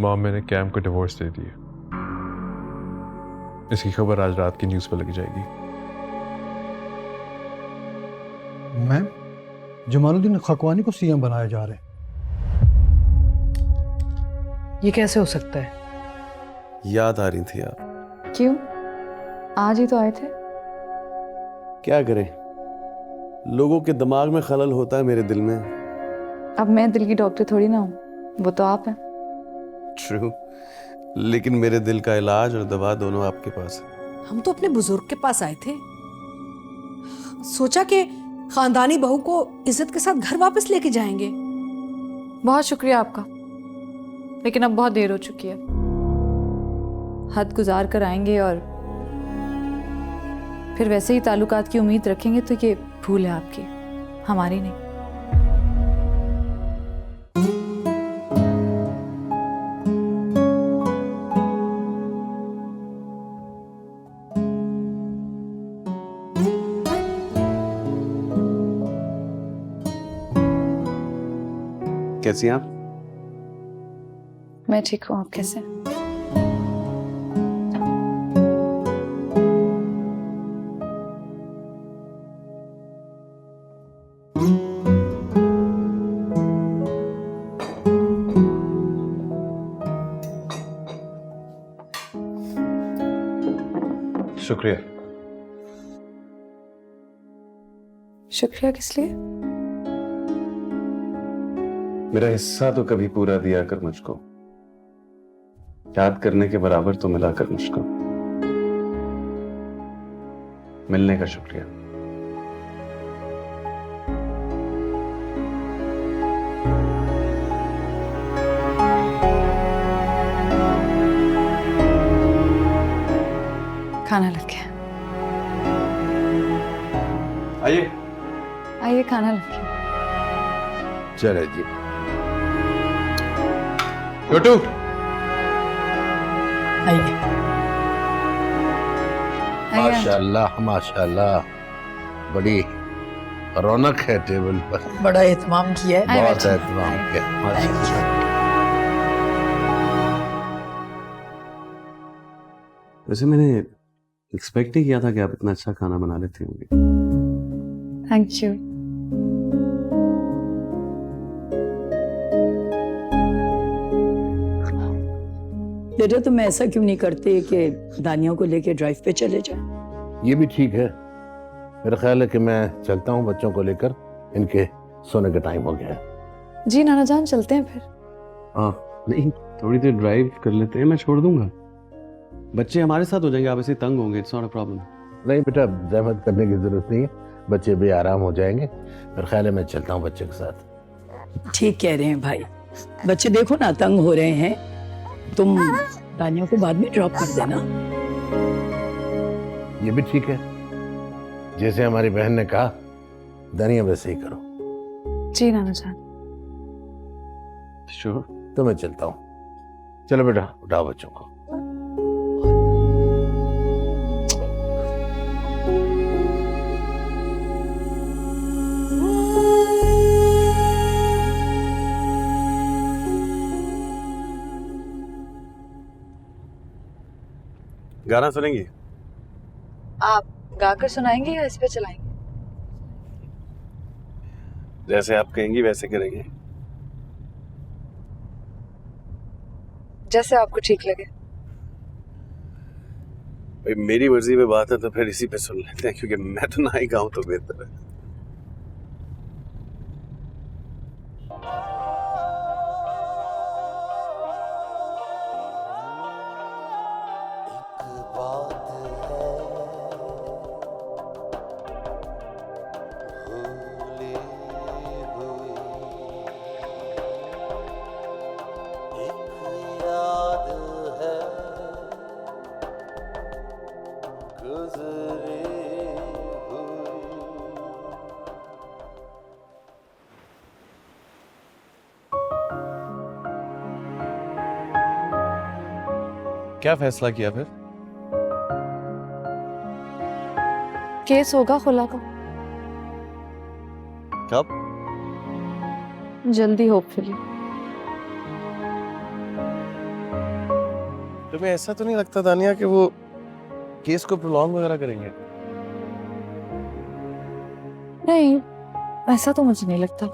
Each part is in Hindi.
मॉम मैंने कैम को डिवोर्स दे दिया। इसकी खबर आज रात की न्यूज़ पर लगी जाएगी। मैम, जमालुद्दीन खकवानी को सीएम बनाया जा रहे हैं। ये कैसे हो सकता है? याद आ रही थी आप। क्यों? आज ही तो आए थे। क्या करें, लोगों के दिमाग में खलल होता है, मेरे दिल में। अब मैं दिल की डॉक्टर थोड़ी ना हूँ, वो तो आप हैं। ट्रू, लेकिन मेरे दिल का इलाज और दवा दोनों आपके पास है। हम तो अपने बुजुर्ग के पास आए थे, सोचा कि खानदानी बहू को इज्जत के साथ घर वापस लेके जाएंगे। बहुत शुक्रिया आपका, लेकिन अब बहुत देर हो चुकी है। हद गुजार कर आएंगे और फिर वैसे ही ताल्लुकात की उम्मीद रखेंगे तो ये भूल है आपकी, हमारी नहीं। कैसी हैं आप? मैं ठीक हूँ, आप कैसे हैं? शुक्रिया। शुक्रिया किस लिए? मेरा हिस्सा तो कभी पूरा दिया कर मुझको, याद करने के बराबर तो मिला कर मुझको। मिलने का शुक्रिया। खाना लग गया। आइए आइए, खाना लग गया। चले जी। छोटू, आइए। माशाल्लाह माशाल्लाह, बड़ी रौनक है टेबल पर। बड़ा एहतमाम किया है। आइए बहुत बैठिए। एहतमाम किया माशाल्लाह। वैसे मैंने एक्सपेक्ट ही किया था कि आप इतना अच्छा खाना बना लेती होंगी। Thank you. बेटा, तुम ऐसा क्यों नहीं करते कि दानियों को लेके ड्राइव पे चले जाएं? ये भी ठीक है। मेरा ख्याल है कि मैं चलता हूँ बच्चों को लेकर, इनके सोने का टाइम हो गया है। जी नाना जान, चलते हैं फिर। हाँ, नहीं थोड़ी देर ड्राइव कर लेते हैं, मैं छोड़ दूंगा। बच्चे हमारे साथ हो जाएंगे, आप ऐसे तंग होंगे, इट्स नॉट अ प्रॉब्लम। नहीं बेटा, जहमत करने की जरूरत नहीं है, बच्चे भी आराम हो जाएंगे। मेरा ख्याल है मैं चलता हूँ बच्चे के साथ। ठीक कह रहे हैं भाई, बच्चे देखो ना तंग हो रहे हैं। तुम दानियों को बाद में ड्रॉप कर देना। ये भी ठीक है, जैसे हमारी बहन ने कहा दानिया वैसे ही करो। जी नाना जान। श्योर। तो मैं चलता हूँ। चलो बेटा, उठाओ बच्चों को। गाना सुनेंगी? आप गाकर सुनाएंगे या इस पे चलाएंगे? जैसे आप कहेंगी वैसे करेंगे। जैसे आपको ठीक लगे। भाई मेरी मर्जी में बात है तो फिर इसी पे सुन लेते हैं, क्योंकि मैं तो ना ही गाऊं तो बेहतर है। क्या फैसला किया फिर? केस होगा खुला का। कब? जल्दी होपफुली। तुम्हें ऐसा तो नहीं लगता दानिया कि वो केस को प्रोलॉन्ग वगैरह करेंगे? नहीं, ऐसा तो मुझे नहीं लगता।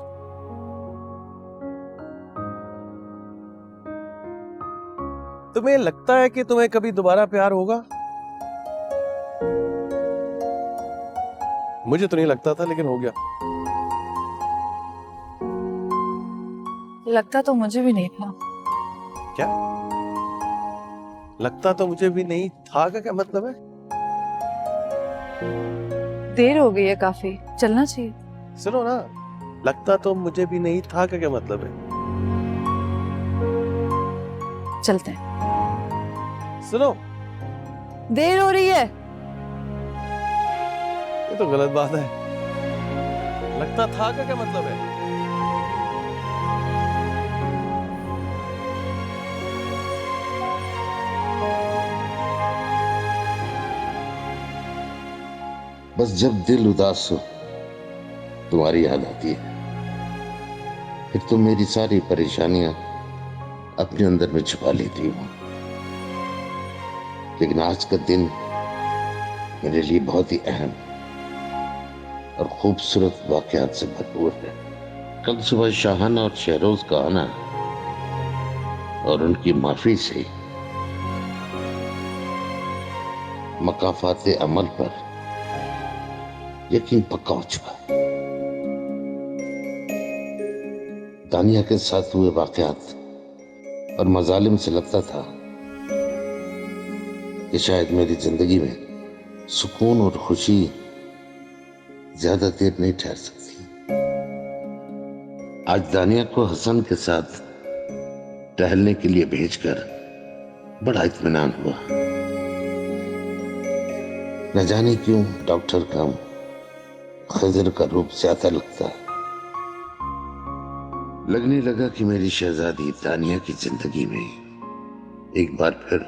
तुम्हें लगता है कि तुम्हें कभी दोबारा प्यार होगा? मुझे तो नहीं लगता था, लेकिन हो गया। लगता तो मुझे भी नहीं था। क्या लगता तो मुझे भी नहीं था का क्या मतलब है? देर हो गई है काफी, चलना चाहिए। सुनो ना, लगता तो मुझे भी नहीं था का क्या मतलब है? चलते हैं। सुनो, देर हो रही है। ये तो गलत बात है। लगता था का क्या मतलब है? बस जब दिल उदास हो तुम्हारी याद आती है, फिर तुम मेरी सारी परेशानियां अपने अंदर में छुपा लेती हो। लेकिन आज का दिन मेरे लिए बहुत ही अहम और खूबसूरत वाकयात से भरपूर है। कल सुबह शाहाना और शहरोज का आना और उनकी माफी से मकाफात अमल पर यकीन पक्का हो चुका है। दानिया के साथ हुए वाकयात और मजालिम से लगता था कि शायद मेरी जिंदगी में सुकून और खुशी ज्यादा देर नहीं ठहर सकती। आज दानिया को हसन के साथ टहलने के लिए भेजकर बड़ा इत्मीनान हुआ। न जाने क्यों डॉक्टर का खजर का रूप ज्यादा लगता है। लगने लगा कि मेरी शहजादी दानिया की जिंदगी में एक बार फिर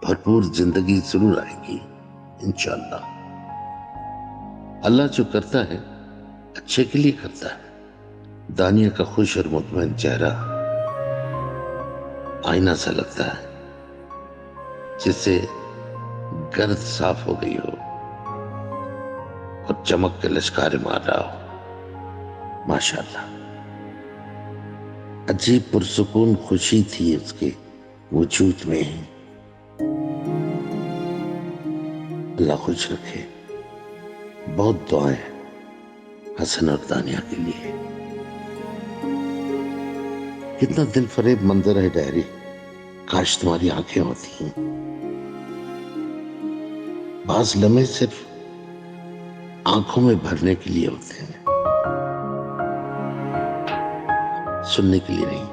भरपूर जिंदगी जरूर आएगी, इंशाअल्लाह। अल्लाह जो करता है अच्छे के लिए करता है। दानिया का खुश और मुतमईन चेहरा आईना सा लगता है जिससे गर्द साफ हो गई हो और चमक के लश्कारे मार रहा हो। माशाअल्लाह, अजीब पुरसुकून खुशी थी उसके वजूद में। अल्लाह खुश रखे। बहुत दुआएं हसन और दानिया के लिए। कितना दिल फरेब मंजर है डायरी, काश तुम्हारी आंखें होती। बाज लम्हे सिर्फ आंखों में भरने के लिए होते हैं, सुनने के लिए नहीं।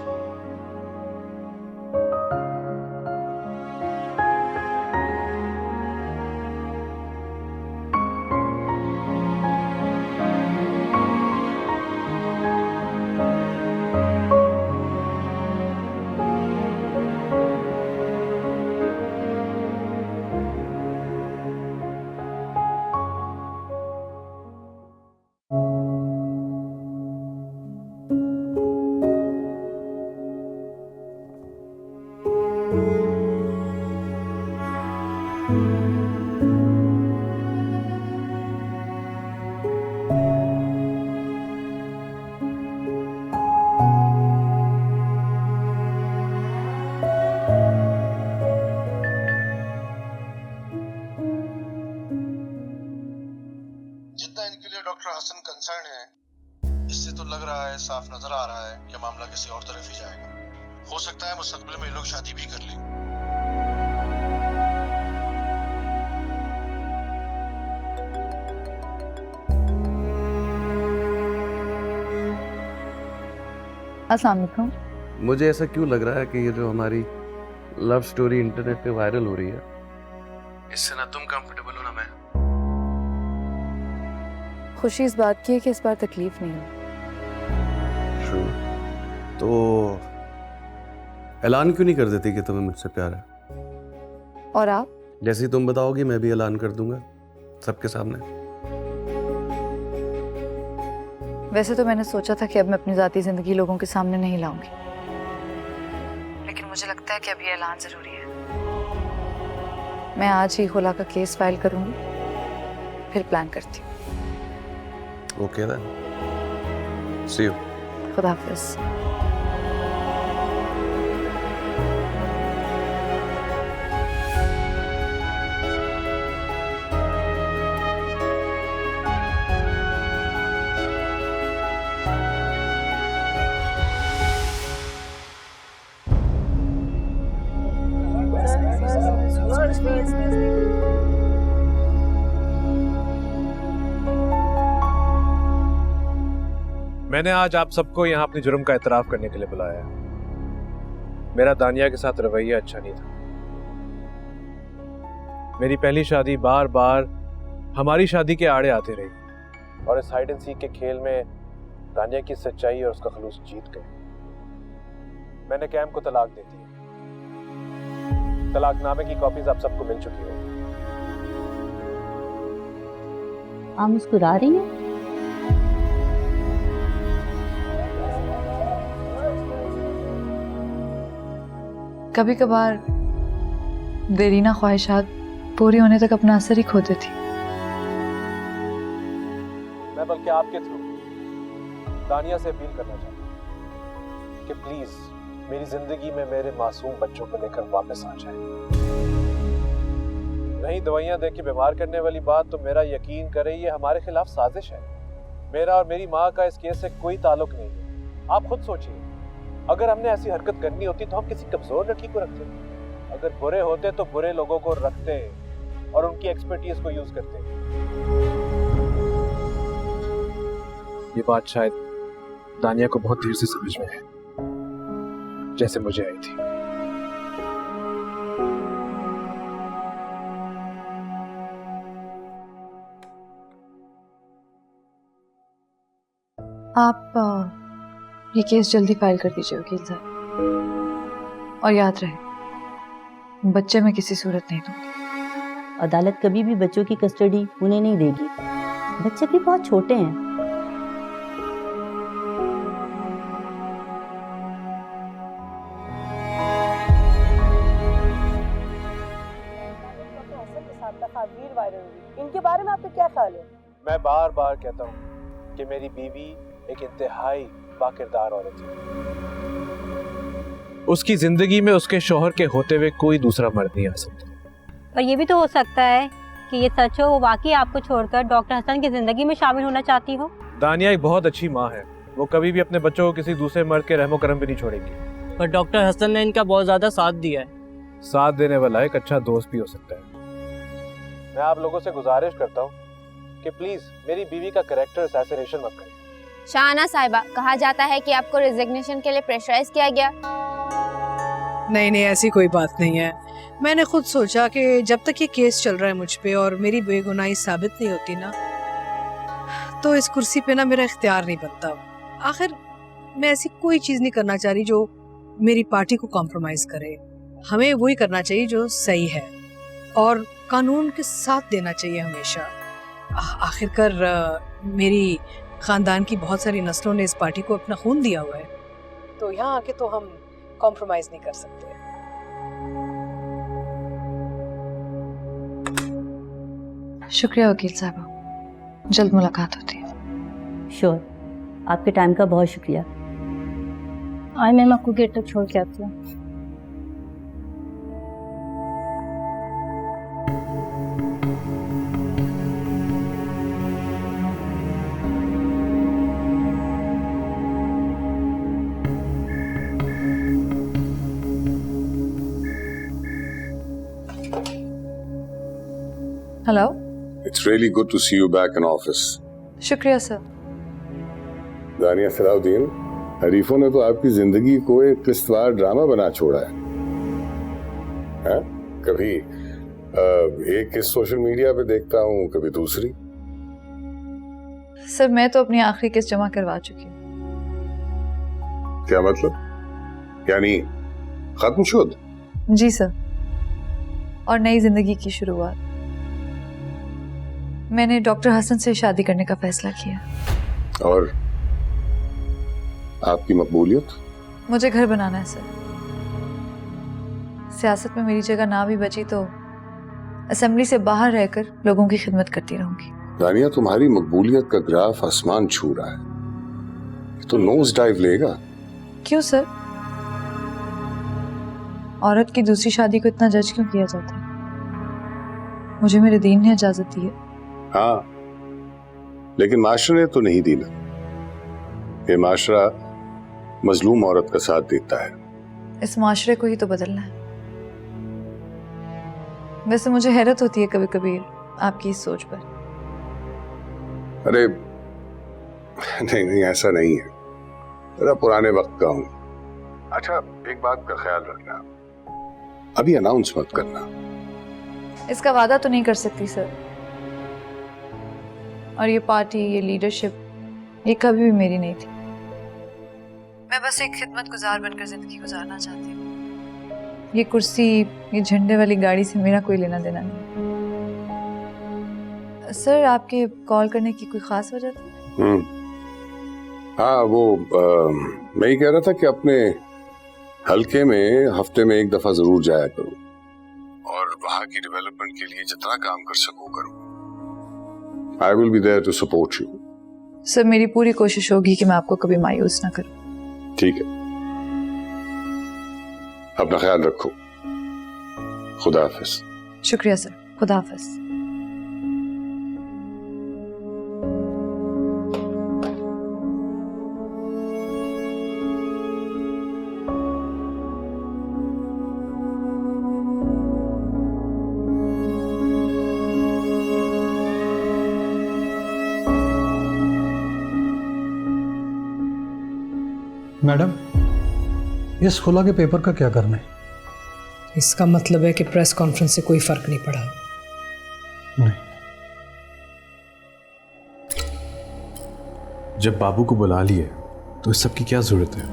जितना इनके लिए डॉक्टर हसन कंसर्न है, इससे तो लग रहा है, साफ नजर आ रहा है कि मामला किसी और तरफ ही जाएगा। हो सकता है मुस्तकबिल में ये लोग शादी भी कर लें। अस्सलाम वालेकुम। मुझे ऐसा क्यों लग रहा है कि ये जो हमारी लव स्टोरी इंटरनेट पे वायरल हो रही है, इससे ना तुम कंफर्टेबल हो ना मैं। खुशी इस बात की है कि इस बार तकलीफ नहीं हुई। तो ऐलान क्यों नहीं कर देती कि तुम्हें मुझसे प्यार है? और आप? जैसे ही तुम बताओगी मैं भी ऐलान कर दूंगा सबके सामने। वैसे तो मैंने सोचा था कि अब मैं अपनी ज़ाती ज़िंदगी लोगों के सामने नहीं लाऊंगी, लेकिन मुझे लगता है कि अब ये ऐलान ज़रूरी है। मैं आज ही खुला का केस फाइल करूंगी, फिर प्लान करती हूँ। Okay then, see you. खुदा हाफिज। मैंने आज आप सबको यहाँ अपने जुर्म का इतराफ करने के लिए बुलाया है। मेरा दानिया के साथ रवैया अच्छा नहीं था। मेरी पहली शादी बार बार हमारी शादी के आड़े आती रही और इस हाइड एंड सीक के खेल में दानिया की सच्चाई और उसका खलूस जीत गए। मैंने कैम को तलाक दे दी। तलाकनामे की कॉपीज आप सबको मिल चुकी हो। आप मुस्कुरा रही हैं? कभी कभार देरीना ख्वाहिशात पूरी होने तक अपना असर ही खो देती। मैं बल्कि आपके थ्रू दानिया से अपील करना चाहता हूँ कि प्लीज मेरी जिंदगी में मेरे मासूम बच्चों को लेकर वापस आ जाए। नहीं दवाइयां दे के बीमार करने वाली बात, तो मेरा यकीन करें ये हमारे खिलाफ साजिश है। मेरा और मेरी माँ का इस केस से कोई ताल्लुक नहीं है। आप खुद सोचिए, अगर हमने ऐसी हरकत करनी होती तो हम किसी कमजोर लड़की को रखते। अगर बुरे होते तो बुरे लोगों को रखते और उनकी एक्सपर्टीज को यूज करते। ये बात शायद दानिया को बहुत देर से समझ में है, जैसे मुझे आई थी। आप ये केस जल्दी फाइल कर दीजिए वकील साहब, और याद रहे बच्चे मैं किसी सूरत नहीं दूंगी। अदालत कभी भी बच्चों की कस्टडी उन्हें नहीं देगी। बच्चे भी बहुत छोटे हैं। इनके बारे में आपका क्या ख्याल है? मैं बार बार कहता हूँ कि मेरी बीवी एक इंतहाई बाकिरदार औरत है। उसकी जिंदगी में उसके शौहर के होते हुए कोई दूसरा मर्द नहीं आ सकता। पर ये भी तो हो सकता है कि ये सच हो, वो वाकई आपको छोड़कर डॉक्टर हसन की जिंदगी में शामिल होना चाहती हो। दानिया एक बहुत अच्छी माँ है। वो कभी भी अपने बच्चों को किसी दूसरे मर्द के रहमो करम पे नहीं छोड़ेगी। पर डॉक्टर हसन ने इनका बहुत ज्यादा साथ दिया है। साथ देने वाला एक अच्छा दोस्त भी हो सकता है। मैं आप लोगों से गुजारिश करता हूँ कि प्लीज मेरी बीवी का कैरेक्टर असैसिनेशन मत करें। शाहना साहिबा, कहा जाता है कि आपको रिजिग्नेशन के लिए प्रेशराइज किया गया। नहीं नहीं, ऐसी कोई बात नहीं है। मैंने खुद सोचा कि जब तक ये केस चल रहा है मुझ पे और मेरी बेगुनाही साबित नहीं होती ना, तो इस कुर्सी पे ना मेरा इख्तियार नहीं बनता। आखिर मैं ऐसी कोई चीज नहीं करना चाह रही जो मेरी पार्टी को कॉम्प्रोमाइज करे। हमें वही करना चाहिए जो सही है और कानून के साथ देना चाहिए हमेशा। आखिरकार मेरी खानदान की बहुत सारी नस्लों ने इस पार्टी को अपना खून दिया हुआ है, तो यहाँ आके तो हम कॉम्प्रोमाइज नहीं कर सकते। शुक्रिया वकील साहब, जल्द मुलाकात होती है। श्योर, आपके टाइम का बहुत शुक्रिया। आज मैं आपको गेट तक छोड़ के आती हूँ। Hello. It's really good to see you back in office. शुक्रिया सर। दानिया सलाउद्दीन, हरीफों ने तो आपकी जिंदगी को एक किस्तवार ड्रामा बना छोड़ा है। कभी एक किस्त सोशल मीडिया पे देखता हूँ, कभी दूसरी। सर मैं तो अपनी आखिरी किस्त जमा करवा चुकी हूँ। क्या मतलब? यानी खत्म शुद? जी सर, और नई जिंदगी की शुरुआत। मैंने डॉक्टर हसन से शादी करने का फैसला किया। और आपकी मकबूलियत? मुझे घर बनाना है सर। सियासत में मेरी जगह ना भी बची तो असेंबली से बाहर रहकर लोगों की खिदमत करती रहूंगी। दानिया, तुम्हारी मकबूलियत का ग्राफ आसमान छू रहा है। ये तो नोज डाइव लेगा। क्यों सर? औरत की दूसरी शादी को इतना जज क्यों किया जाता है? मुझे मेरे दीन ने इजाजत दी है। हाँ, लेकिन माशरे ने तो नहीं दी ना। ये माशरा मजलूम औरत का साथ देता है। इस माशरे को ही तो बदलना है। वैसे मुझे हैरत होती है कभी कभी आपकी इस सोच पर। अरे नहीं नहीं, ऐसा नहीं है। जरा पुराने वक्त का हूं। अच्छा, एक बात का ख्याल रखना, अभी अनाउंस मत करना। इसका वादा तो नहीं कर सकती सर। और ये पार्टी, ये लीडरशिप, ये कभी भी मेरी नहीं थी। मैं बस एक खिदमत गुजार बनकर जिंदगी गुजारना चाहती हूँ। ये कुर्सी, ये झंडे वाली गाड़ी से मेरा कोई लेना देना नहीं। सर, आपके कॉल करने की कोई खास वजह थी? हाँ, वो मैं ही कह रहा था कि अपने हल्के में हफ्ते में एक दफा जरूर जाया करूँ और वहां की डेवलपमेंट के लिए जितना काम कर सकूं करूँ। I will be there to support you. Sir, मेरी पूरी कोशिश होगी कि मैं आपको कभी मायूस ना करूं। ठीक है, अपना ख्याल रखो। खुदा हाफिज। शुक्रिया सर, खुदा हाफिज। मैडम, इस खुला के पेपर का क्या करना है? इसका मतलब है कि प्रेस कॉन्फ्रेंस से कोई फर्क नहीं पड़ा। नहीं। जब बाबू को बुला लिए तो इस सब की क्या जरूरत है?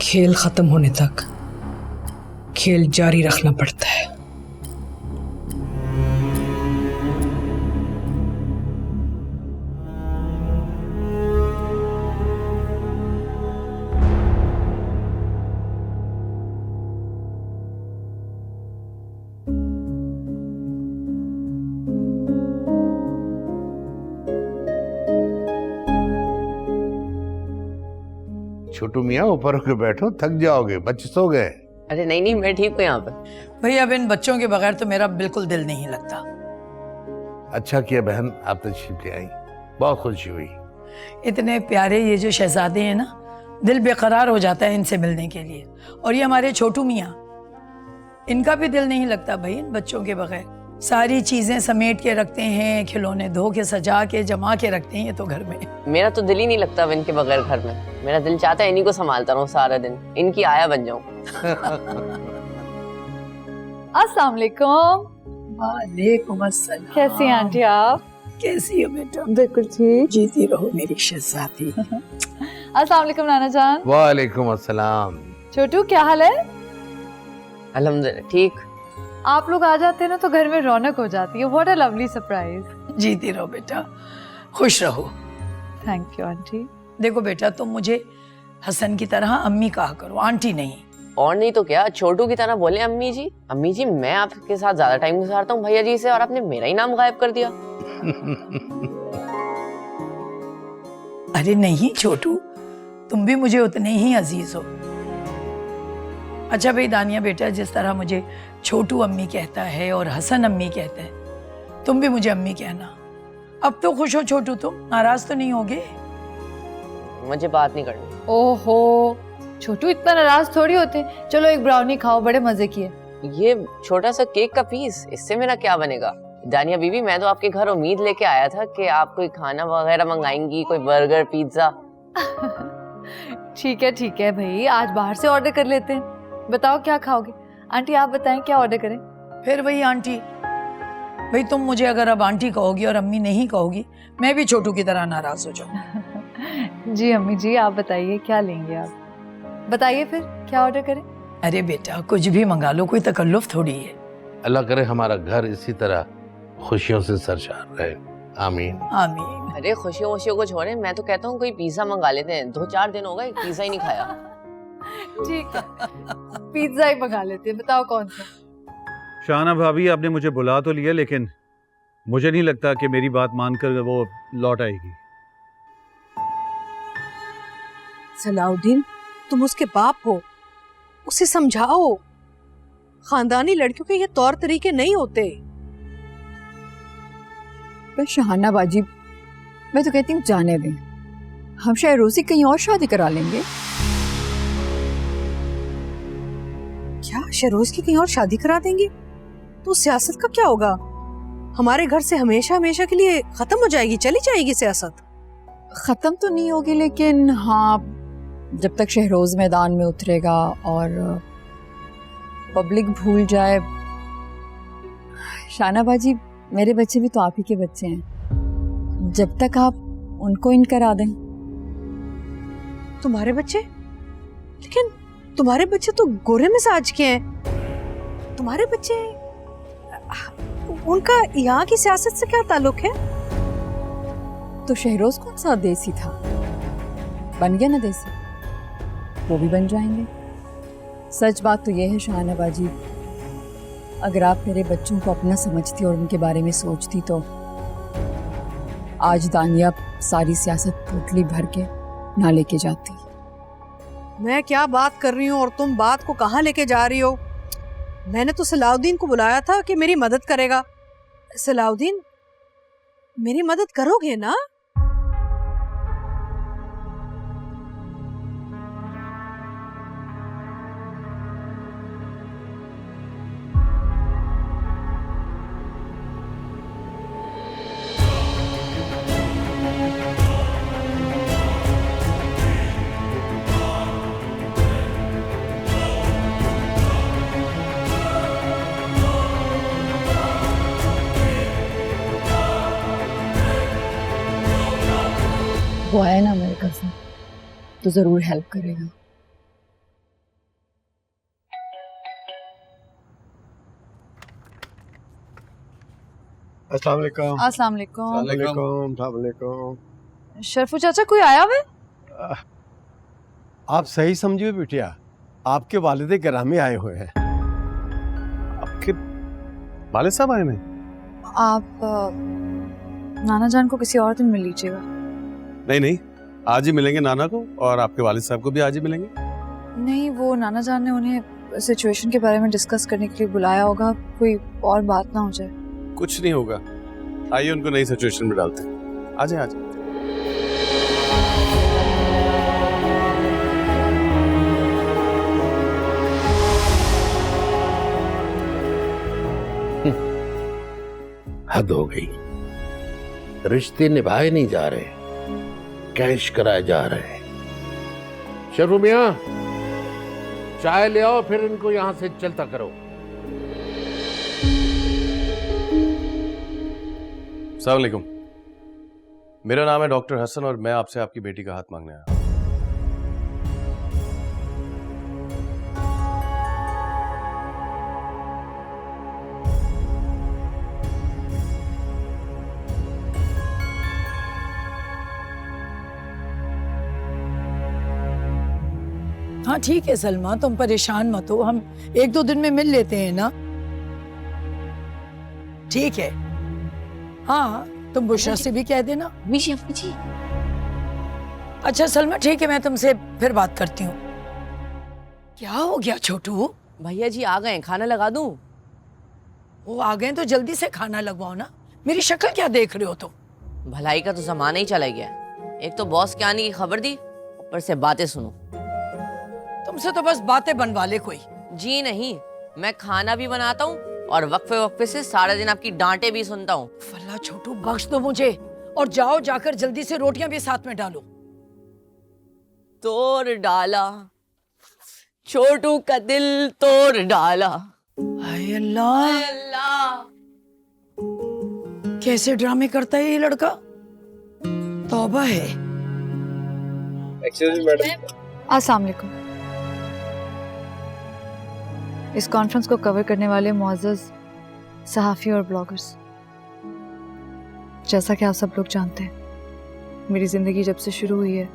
खेल खत्म होने तक खेल जारी रखना पड़ता है। छोटू मियाँ, ऊपर होकर बैठो, थक जाओगे, बच्चे सो गए। अरे नहीं नहीं, मैं ठीक हूँ यहाँ पे। भाई, अब इन बच्चों के बगैर तो मेरा बिल्कुल दिल नहीं लगता। अच्छा किया बहन, आप तशरीफ ले आई, बहुत खुशी हुई। इतने प्यारे ये जो शहजादे हैं ना, दिल बेकरार हो जाता है इनसे मिलने के लिए। और ये हमारे छोटू मियाँ, इनका भी दिल नहीं लगता भाई इन बच्चों के बगैर। सारी चीजें समेट के रखते हैं, खिलौने धो के सजा के जमा के रखते हैं ये तो घर में। मेरा तो दिल ही नहीं लगता अब इनके बगैर घर में। मेरा दिल चाहता है इन्हीं को संभालता रहूं सारा दिन, इनकी आया बन जाऊं। अस्सलाम वालेकुम। वालेकुम अस्सलाम। कैसी हैं आंटी आप? कैसी हो बेटा? बिल्कुल ठीक। जीती रहो मेरी शहजादी। अस्सलाम वालेकुम नाना जान। वालेकुम अस्सलाम। छोटू, क्या हाल है? अल्हम्दुलिल्लाह ठीक। आप लोग आ जाते हैं ना तो घर में रौनक हो जाती है। What a lovely surprise. जीती रहो बेटा, खुश रहो। Thank you aunty. देखो बेटा, तुम मुझे हसन की तरह अम्मी कहा करो, आंटी नहीं। और नहीं तो क्या, छोटू की तरह बोले अम्मी जी। अम्मी जी, मैं आपके साथ ज्यादा टाइम गुजारता हूँ भैया जी से, और आपने मेरा ही नाम गायब कर दिया। अरे नहीं छोटू, तुम भी मुझे उतने ही अजीज हो। अच्छा भाई दानिया बेटा, जिस तरह मुझे छोटू अम्मी कहता है और हसन अम्मी कहता है, तुम भी मुझे अम्मी कहना। अब तो खुश हो छोटू, तुम नाराज तो नहीं होगे? मुझे बात नहीं करनी। ओहो, छोटू इतना नाराज थोड़ी होते। चलो एक ब्राउनी खाओ, बड़े मजे की है। ये छोटा सा केक का पीस, इससे मेरा क्या बनेगा? दानिया बीवी, मैं तो आपके घर उम्मीद लेके आया था कि आप कोई खाना वगैरह मंगाएंगी, कोई बर्गर पिज्जा। ठीक है भाई, आज बाहर से ऑर्डर कर लेते हैं। बताओ क्या खाओगे? आंटी आप बताएं क्या ऑर्डर करें? फिर वही आंटी। भाई तुम मुझे अगर अब आंटी कहोगी और अम्मी नहीं कहोगी, मैं भी छोटू की तरह नाराज हो जाऊंगी। जी अम्मी जी, आप बताइए क्या लेंगे आप? बताइए फिर क्या ऑर्डर करें? अरे बेटा, कुछ भी मंगा लो, कोई तकल्लुफ थोड़ी है। अल्लाह करे हमारा घर इसी तरह खुशियों से सरशार रहे। आमीन। आमीन। अरे खुशियों वशियों को छोड़े, मैं तो कहता हूँ कोई पिज्जा मंगा लेते हैं। 2-4 दिन हो गए पिज्जा ही नहीं खाया। ठीक है, पिज्जा ही मंगा लेते हैं। बताओ कौन सा? शाना भाभी, आपने मुझे बुला तो लिया, लेकिन मुझे नहीं लगता कि मेरी बात मानकर वो लौट आएगी। सलाउद्दीन, तुम उसके बाप हो, उसे समझाओ। खानदानी लड़कियों के ये तौर तरीके नहीं होते। शहाना बाजी, मैं तो कहती हूँ जाने दें, हम शायद रोजी कहीं और शादी करा लेंगे। क्या शहरोज की कहीं और शादी करा देंगे? तो सियासत का क्या होगा? हमारे घर से हमेशा हमेशा के लिए खत्म हो जाएगी, चली जाएगी सियासत। खत्म तो नहीं होगी, लेकिन हाँ, जब तक शहरोज मैदान में उतरेगा और पब्लिक भूल जाए। शाना बाजी, मेरे बच्चे भी तो आप ही के बच्चे हैं, जब तक आप उनको इन करा दें। तुम्हारे बच्चे? लेकिन तुम्हारे बच्चे तो गोरे मिजाज के हैं। तुम्हारे बच्चे, उनका यहाँ की सियासत से क्या ताल्लुक है? तो शहरोज कौन सा देसी था? बन गया ना देसी, वो भी बन जाएंगे। सच बात तो ये है शाहाना बाजी, अगर आप मेरे बच्चों को अपना समझती और उनके बारे में सोचती तो आज दानिया सारी सियासत पोटली भर के ना लेके जाती। मैं क्या बात कर रही हूँ और तुम बात को कहाँ लेके जा रही हो? मैंने तो सलाउद्दीन को बुलाया था कि मेरी मदद करेगा। सलाउद्दीन, मेरी मदद करोगे ना? वो आया ना मेरे कज़न, तो जरूर हेल्प करेगा। अस्सलाम वालेकुम। अस्सलाम वालेकुम। अस्सलाम वालेकुम। शरफू चाचा, कोई आया हुआ? आप सही समझिए बिटिया, आपके वालिद गिरामी आए हुए हैं। आपके वालिद साहब आए हैं? आप नाना जान को किसी और दिन मिल लीजिएगा। नहीं, आज ही मिलेंगे नाना को, और आपके वालिद साहब को भी आज ही मिलेंगे। नहीं, वो नाना जान ने उन्हें सिचुएशन के बारे में डिस्कस करने के लिए बुलाया होगा, कोई और बात ना हो जाए। कुछ नहीं होगा, आइए उनको नई सिचुएशन में डालते हैं। आ जाए। हद हो गई, रिश्ते निभाए नहीं जा रहे, कैश कराए जा रहे हैं। शर्फू मियां, चाय ले आओ, फिर इनको यहां से चलता करो। अस्सलाम वालेकुम, मेरा नाम है डॉक्टर हसन और मैं आपसे आपकी बेटी का हाथ मांगने आया। हाँ ठीक है सलमा, तुम परेशान मत हो, हम 1-2 दिन में मिल लेते हैं ना। ठीक है, हाँ तुम बुशरा से भी कह देना। अच्छा सलमा ठीक है, मैं तुमसे फिर बात करती हूँ। क्या हो गया छोटू? भैया जी आ गए, खाना लगा दूं? वो आ गए तो जल्दी से खाना लगवाओ ना। मेरी शक्ल क्या देख रहे हो तुम? भलाई का तो जमाना ही चला गया। एक तो बॉस के आने की खबर दी, ऊपर से बातें सुनो। तुमसे तो बस बातें बनवा ले कोई। जी नहीं, मैं खाना भी बनाता हूँ और वक्फे वक्फे से सारा दिन आपकी डांटे भी सुनता हूँ। फल्ला छोटू, बख्श दो मुझे, और जाओ जाकर जल्दी से रोटियां भी साथ में डालो। तोड़ डाला छोटू का दिल, तोड़ डाला। हाय अल्लाह, कैसे ड्रामे करता है ये लड़का, तौबा है। Excuse me madam. अस्सलाम वालेकुम। इस कॉन्फ्रेंस को कवर करने वाले मुअज़्ज़ज़ सहाफ़ी और ब्लॉगर्स, जैसा कि आप सब लोग जानते हैं, मेरी ज़िंदगी जब से शुरू हुई है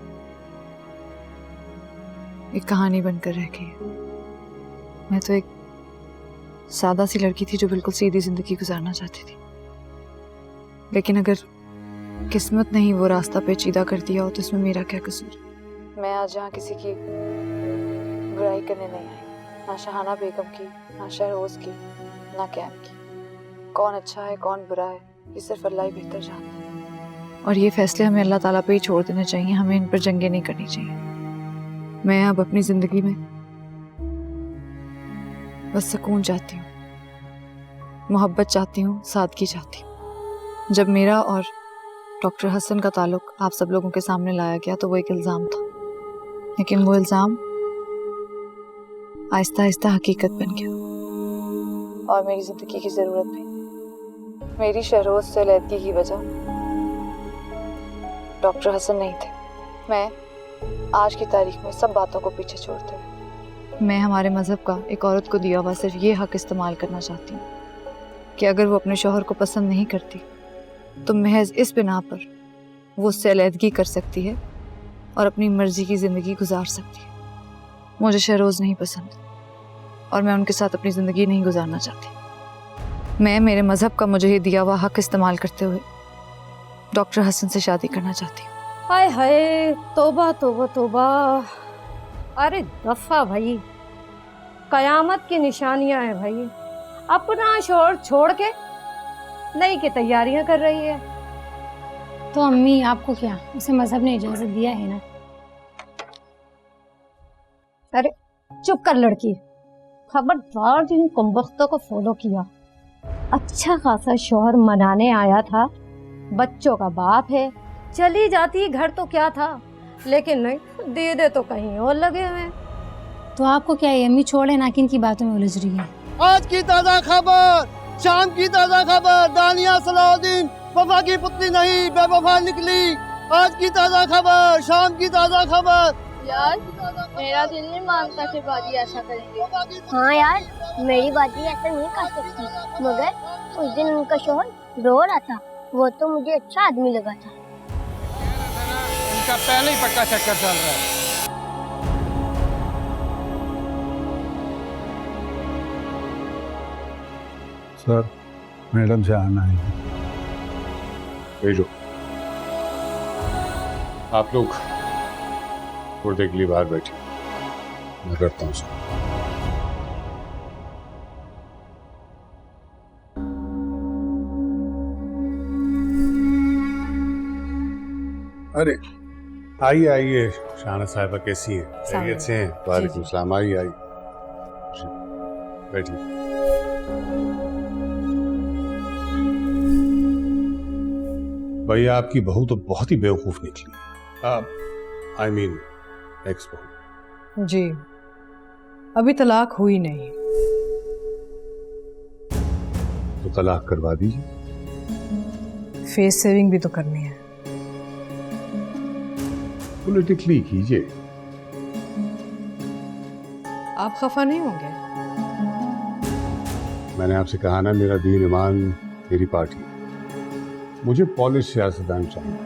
एक कहानी बनकर रह गई है। मैं तो एक सादा सी लड़की थी जो बिल्कुल सीधी ज़िंदगी गुजारना चाहती थी, लेकिन अगर किस्मत ने ही वो रास्ता पेचीदा कर दिया हो तो इसमें मेरा क्या कसूर। मैं आज यहाँ किसी की बुराई करने नहीं आई, ना शहाना बेगम की, ना शहरोज़ की, ना कैम की। कौन अच्छा है कौन बुरा है ये सिर्फ अल्लाह ही बेहतर जानता है, और ये फैसले हमें अल्लाह ताला पे ही छोड़ देने चाहिए। हमें इन पर जंगें नहीं करनी चाहिए। मैं अब अपनी ज़िंदगी में बस सुकून चाहती हूँ, मोहब्बत चाहती हूँ, सादगी चाहती हूँ। जब मेरा और डॉक्टर हसन का ताल्लुक आप सब लोगों के सामने लाया गया तो वो एक इल्ज़ाम था, लेकिन वो इल्ज़ाम आहिस्ता आहिस्ता हकीकत बन गया और मेरी ज़िंदगी की ज़रूरत भी। मेरी शहरोज़ से लैदगी की वजह डॉक्टर हसन नहीं थे। मैं आज की तारीख में सब बातों को पीछे छोड़ते हुए मैं हमारे मज़हब का एक औरत को दिया हुआ सिर्फ ये हक इस्तेमाल करना चाहती हूँ कि अगर वो अपने शौहर को पसंद नहीं करती तो महज इस बिना पर वो उससे अलहदगी कर सकती है और अपनी मर्जी की ज़िंदगी गुजार सकती है। मुझे शहरोज़ नहीं पसंद और मैं उनके साथ अपनी ज़िंदगी नहीं गुजारना चाहती। मैं मेरे मज़हब का मुझे ही दिया हुआ हक इस्तेमाल करते हुए डॉक्टर हसन से शादी करना चाहती हूँ। हाय हाय, तौबा तौबा तौबा। अरे दफा भाई, कयामत की निशानियां हैं भाई। अपना शोर छोड़ के नई की तैयारियां कर रही है। तो अम्मी आपको क्या, उसे मजहब ने इजाजत दिया है ना? अरे चुप कर लड़की, खबरदार जिन कमबख्तों को फॉलो किया। अच्छा खासा शौहर मनाने आया था, बच्चों का बाप है, चली जाती घर तो क्या था, लेकिन नहीं, दे दे तो कहीं और लगे हुए। तो आपको क्या है, अम्मी छोड़े ना कि इनकी बातों में उलझ रही है। आज की ताज़ा खबर, शाम की ताज़ा खबर, दानिया सलाउद्दीन वफा की पुतली नहीं बेवफा निकली। आज की ताज़ा खबर, शाम की ताज़ा खबर। यार मेरा दिल नहीं मानता कि बाजी ऐसा करेंगे। हाँ यार, मेरी बाजी ऐसा नहीं कर सकती, मगर उस दिन उनका शौहर रो रहा था, वो तो मुझे अच्छा आदमी लगा था। इनका पहले ही पक्का चक्कर चल रहा है। सर, मैडम से आना है। भेजो। आप लोग थोड़ी देर के लिए बाहर बैठे, मैं करता हूँ। अरे आइए आइए, शाना साहिबा कैसी है? खैरियत से हैं? वालेकुम सलाम। आइए आइए, बैठिए। भैया आपकी बहू तो बहुत ही बेवकूफ निकली। आई मीन एक्स बहू। जी, अभी तलाक हुई नहीं। तो तलाक करवा दीजिए। फेस सेविंग भी तो करनी है। पॉलिटिकली कीजिए। आप खफा नहीं होंगे? मैंने आपसे कहा ना, मेरा दीन ईमान मेरी पार्टी। मुझे पॉलिश सियासतदान चाहिए।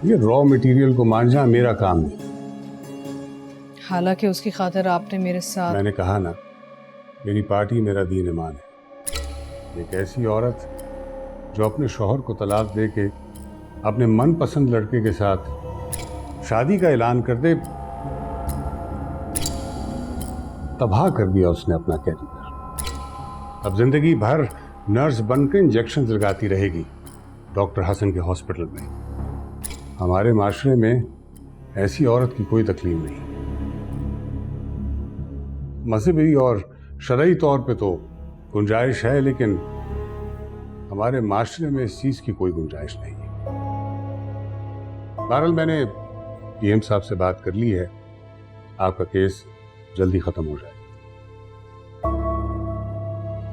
ये रॉ मटेरियल को मांझना मेरा काम नहीं। हालांकि उसकी खातिर आपने मेरे साथ। मैंने कहा ना, मेरी पार्टी मेरा दीन ईमान है। एक ऐसी औरत जो अपने शौहर को तलाक दे के अपने मनपसंद लड़के के साथ शादी का ऐलान कर दे, तबाह कर दिया उसने अपना कैरियर। अब जिंदगी भर नर्स बनकर इंजेक्शन लगाती रहेगी डॉक्टर हसन के हॉस्पिटल में। हमारे माशरे में ऐसी औरत की कोई तकलीफ नहीं। मजहबी और शरई तौर पे तो गुंजाइश है, लेकिन हमारे माशरे में इस चीज की कोई गुंजाइश नहीं है। बहरहाल मैंने पीएम साहब से बात कर ली है, आपका केस जल्दी खत्म हो जाए।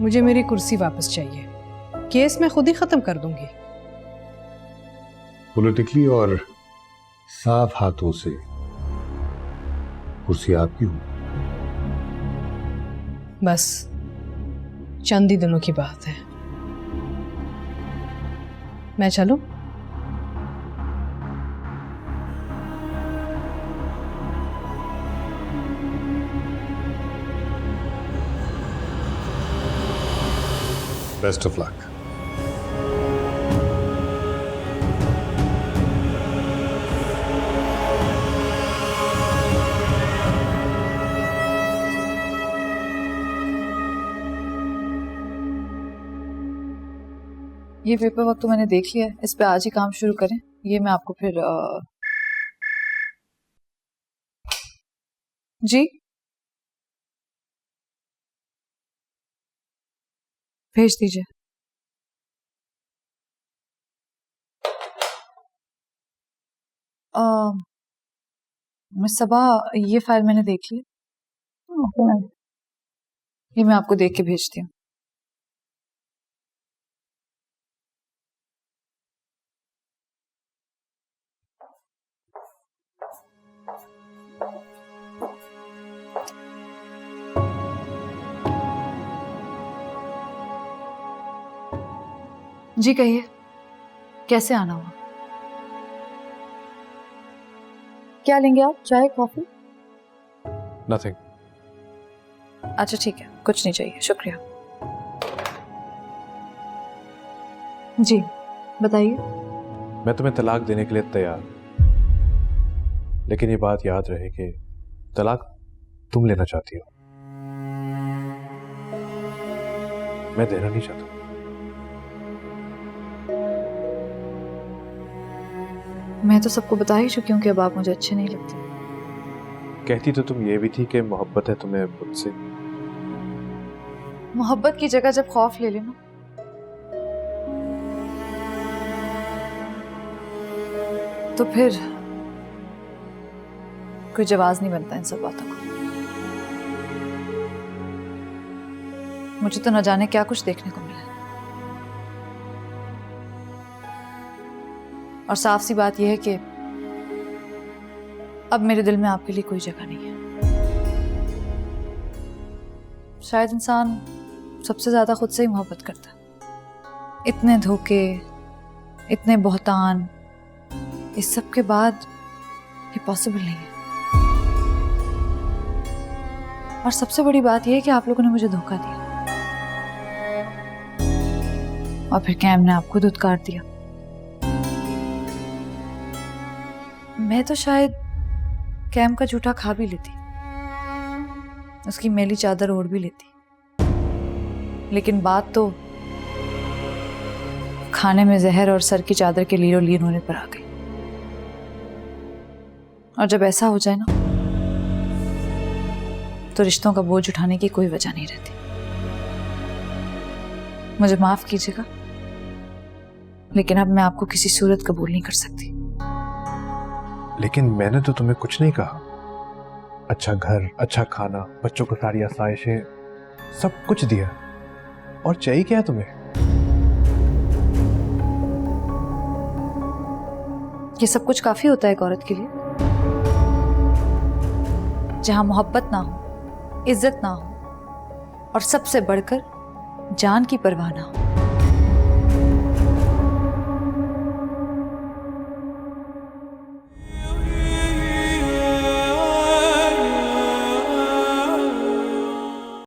मुझे मेरी कुर्सी वापस चाहिए। केस मैं खुद ही खत्म कर दूंगी। पॉलिटिकली और साफ हाथों से कुर्सी आपकी हो। बस चंद ही दिनों की बात है। मैं चलूं? Best of luck. ये पेपर वर्क तो मैंने देख लिया है, इस पे आज ही काम शुरू करें। ये मैं आपको फिर जी भेज दीजिए। मिस सबा, ये फाइल मैंने देख ली, ये मैं आपको देख के भेजती हूँ। जी कहिए, कैसे आना हुआ? क्या लेंगे आप, चाय कॉफी? नथिंग। अच्छा ठीक है, कुछ नहीं चाहिए, शुक्रिया। जी बताइए। मैं तुम्हें तलाक देने के लिए तैयार, लेकिन ये बात याद रहे कि तलाक तुम लेना चाहती हो, मैं देना नहीं चाहता। मैं तो सबको बता ही चुकी हूँ कि अब आप मुझे अच्छे नहीं लगते। कहती तो तुम ये भी थी कि मोहब्बत है तुम्हें मुझसे। मोहब्बत की जगह जब खौफ ले लेना तो फिर कोई जवाब नहीं बनता इन सब बातों का। मुझे तो न जाने क्या कुछ देखने को मिला, और साफ सी बात यह है कि अब मेरे दिल में आपके लिए कोई जगह नहीं है। शायद इंसान सबसे ज्यादा खुद से ही मोहब्बत करता है। इतने धोखे, इतने बहतान, इस सब के बाद ये पॉसिबल नहीं है। और सबसे बड़ी बात यह है कि आप लोगों ने मुझे धोखा दिया और फिर कैम ने आपको धुतकार दिया। मैं तो शायद कैम का जूठा खा भी लेती, उसकी मैली चादर ओढ़ भी लेती, लेकिन बात तो खाने में जहर और सर की चादर के लीरो लीन होने पर आ गई। और जब ऐसा हो जाए ना तो रिश्तों का बोझ उठाने की कोई वजह नहीं रहती। मुझे माफ कीजिएगा, लेकिन अब मैं आपको किसी सूरत कबूल नहीं कर सकती। लेकिन मैंने तो तुम्हें कुछ नहीं कहा। अच्छा घर, अच्छा खाना, बच्चों को सारी आसाइशें, सब कुछ दिया, और चाहिए क्या है तुम्हें? ये सब कुछ काफी होता है एक औरत के लिए, जहां मोहब्बत ना हो, इज्जत ना हो, और सबसे बढ़कर जान की परवाह ना हो।